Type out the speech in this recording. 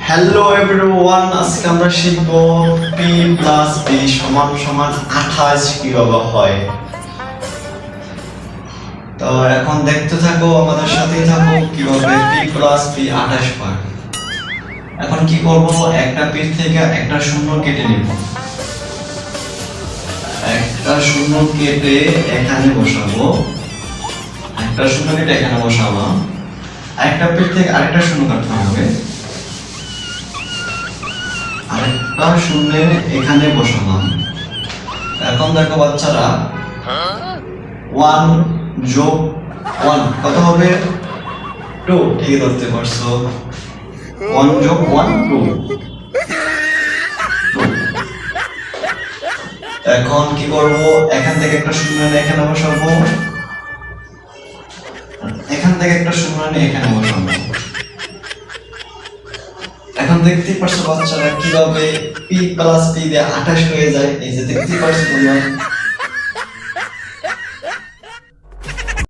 Hello everyone, আজকে আমরা শিখব p প্লাস b সমান সমান 28 কিভাবে হয়। তো এখন দেখতে থাকো, আমাদের সাথেই থাকো কিভাবে p প্লাস b 28 হয়। এখন কি করব, একটা p থেকে একটা শূন্য কেটে নিব, একটা শূন্য কেটে এখানে বসাবো, একটা শূন্য কেটে এখানে বসাবো, একটা p থেকে আরেকটা শূন্য কাটতে হবে, আরেকটা শূন্য এখানে বসালাম। এখন দেখো বাচ্চারা, 1 যোগ 1 কত হবে? 2। ঠিক ধরতে পারছো, 1 যোগ 1 2। এখন কি করব, এখান থেকে একটা শূন্য নিয়ে এখানে বসাবো, এখান থেকে একটা শূন্য নিয়ে এখানে বসাবো। এখন দেখতে পাচ্ছ বাচ্চারা কিভাবে p প্লাস b দিয়ে 28 হয়ে যায়। এই যে দেখতে পাচ্ছ তোমরা,